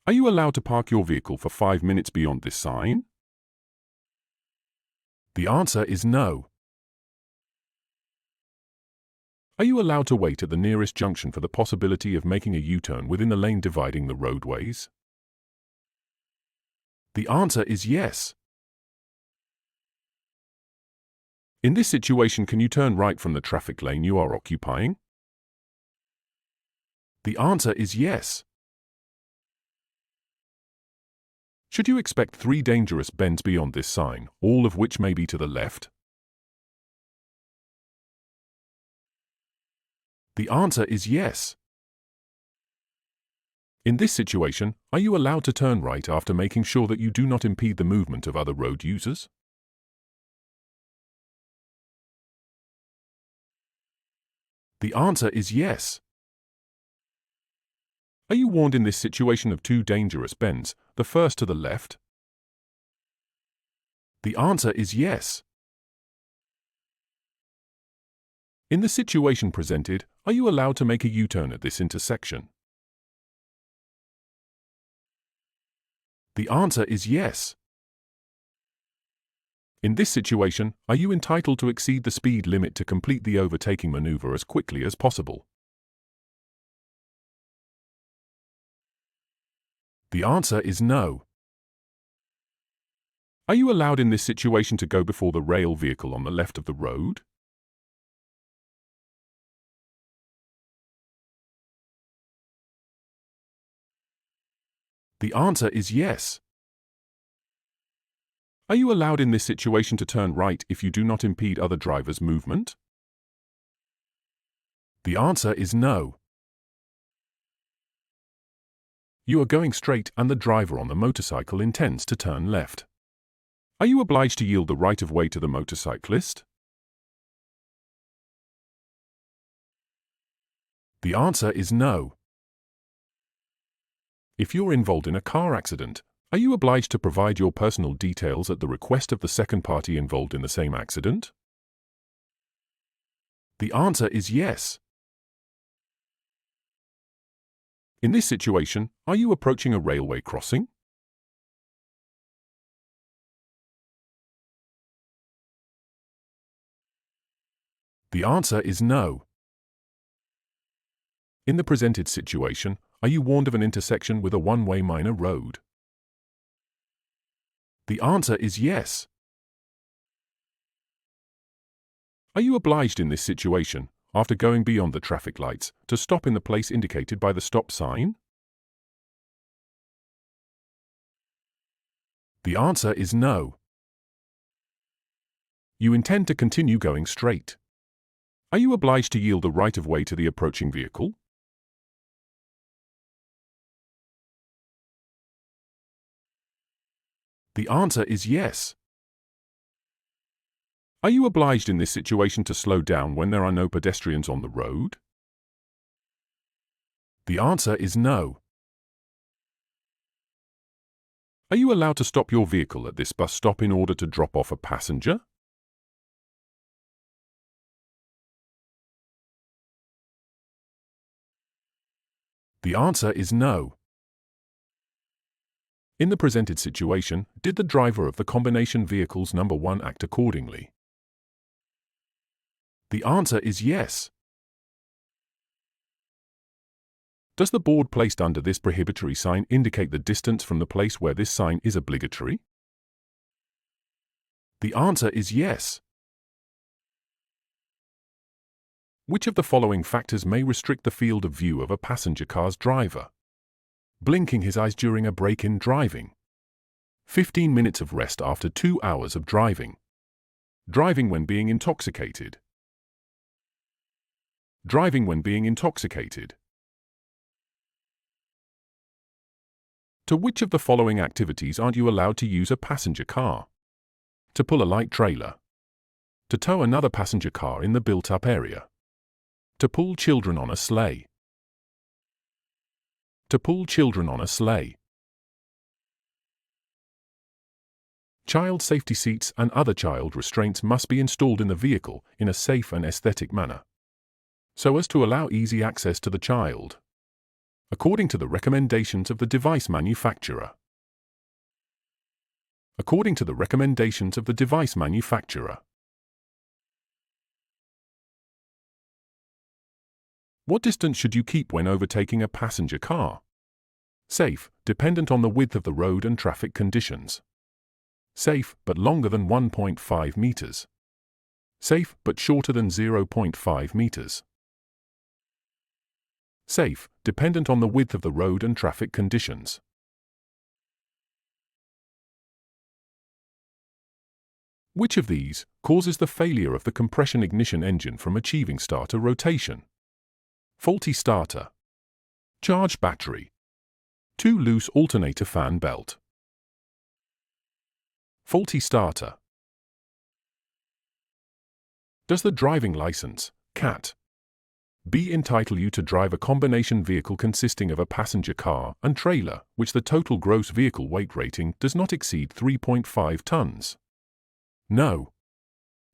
Are you allowed to park your vehicle for 5 minutes beyond this sign? The answer is no. Are you allowed to wait at the nearest junction for the possibility of making a U-turn within the lane dividing the roadways? The answer is yes. In this situation, can you turn right from the traffic lane you are occupying? The answer is yes. Should you expect 3 dangerous bends beyond this sign, all of which may be to the left? The answer is yes. In this situation, are you allowed to turn right after making sure that you do not impede the movement of other road users? The answer is yes. Are you warned in this situation of 2 dangerous bends, the first to the left? The answer is yes. In the situation presented, are you allowed to make a U-turn at this intersection? The answer is yes. In this situation, are you entitled to exceed the speed limit to complete the overtaking maneuver as quickly as possible? The answer is no. Are you allowed in this situation to go before the rail vehicle on the left of the road? The answer is yes. Are you allowed in this situation to turn right if you do not impede other drivers' movement? The answer is no. You are going straight and the driver on the motorcycle intends to turn left. Are you obliged to yield the right of way to the motorcyclist? The answer is no. If you're involved in a car accident, are you obliged to provide your personal details at the request of the second party involved in the same accident? The answer is yes. In this situation, are you approaching a railway crossing? The answer is no. In the presented situation, are you warned of an intersection with a one-way minor road? The answer is yes. Are you obliged in this situation, after going beyond the traffic lights, to stop in the place indicated by the stop sign? The answer is no. You intend to continue going straight. Are you obliged to yield the right of way to the approaching vehicle? The answer is yes. Are you obliged in this situation to slow down when there are no pedestrians on the road? The answer is no. Are you allowed to stop your vehicle at this bus stop in order to drop off a passenger? The answer is no. In the presented situation, did the driver of the combination vehicles number 1 act accordingly? The answer is yes. Does the board placed under this prohibitory sign indicate the distance from the place where this sign is obligatory? The answer is yes. Which of the following factors may restrict the field of view of a passenger car's driver? Blinking his eyes during a break in driving. 15 minutes of rest after 2 hours of driving. Driving when being intoxicated. Driving when being intoxicated. To which of the following activities aren't you allowed to use a passenger car? To pull a light trailer. To tow another passenger car in the built-up area. To pull children on a sleigh. To pull children on a sleigh. Child safety seats and other child restraints must be installed in the vehicle in a safe and aesthetic manner, so as to allow easy access to the child. according to the recommendations of the device manufacturer. According to the recommendations of the device manufacturer. What distance should you keep when overtaking a passenger car? Safe, dependent on the width of the road and traffic conditions. Safe, but longer than 1.5 meters. Safe, but shorter than 0.5 meters. Safe, dependent on the width of the road and traffic conditions. Which of these causes the failure of the compression ignition engine from achieving starter rotation? Faulty starter. Charged battery. Too loose alternator fan belt. Faulty starter. Does the driving license, CAT, B entitle you to drive a combination vehicle consisting of a passenger car and trailer, which the total gross vehicle weight rating does not exceed 3.5 tons? No.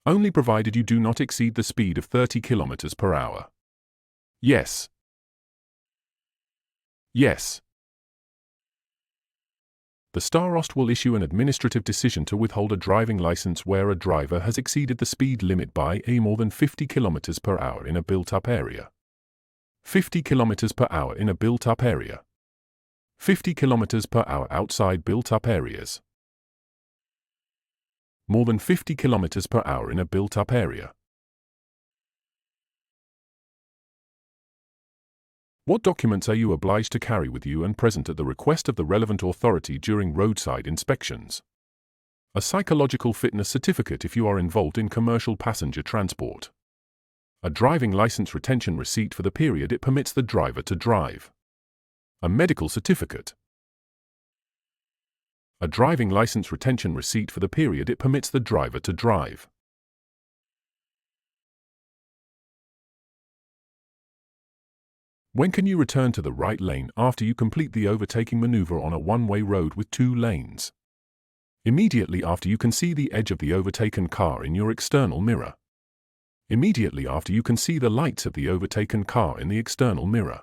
Only provided you do not exceed the speed of 30 km per hour. Yes. Yes. The starost will issue an administrative decision to withhold a driving license where a driver has exceeded the speed limit by more than 50 km per hour in a built-up area. 50 km per hour in a built-up area. 50 km per hour outside built-up areas. More than 50 km per hour in a built-up area. What documents are you obliged to carry with you and present at the request of the relevant authority during roadside inspections? A psychological fitness certificate if you are involved in commercial passenger transport. A driving license retention receipt for the period it permits the driver to drive. A medical certificate. A driving license retention receipt for the period it permits the driver to drive. When can you return to the right lane after you complete the overtaking maneuver on a one-way road with 2 lanes? Immediately after you can see the edge of the overtaken car in your external mirror. Immediately after you can see the lights of the overtaken car in the external mirror.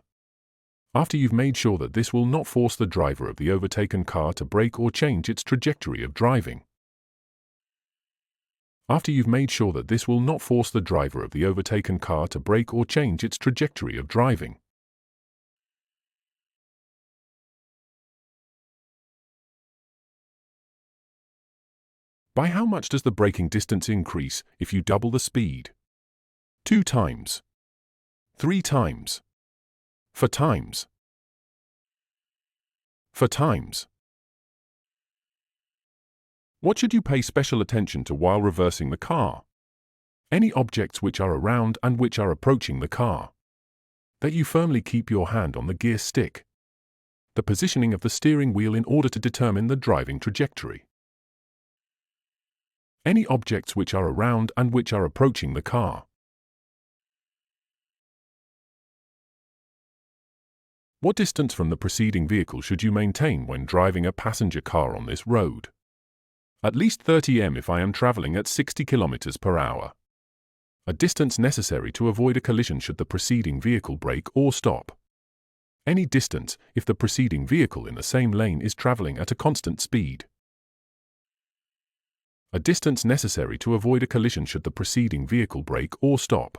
After you've made sure that this will not force the driver of the overtaken car to brake or change its trajectory of driving. After you've made sure that this will not force the driver of the overtaken car to brake or change its trajectory of driving. By how much does the braking distance increase if you double the speed? 2 times. 3 times. 4 times. 4 times. What should you pay special attention to while reversing the car? Any objects which are around and which are approaching the car. That you firmly keep your hand on the gear stick. The positioning of the steering wheel in order to determine the driving trajectory. Any objects which are around and which are approaching the car. What distance from the preceding vehicle should you maintain when driving a passenger car on this road? At least 30 m if I am traveling at 60 km per hour. A distance necessary to avoid a collision should the preceding vehicle brake or stop. Any distance if the preceding vehicle in the same lane is traveling at a constant speed. A distance necessary to avoid a collision should the preceding vehicle brake or stop.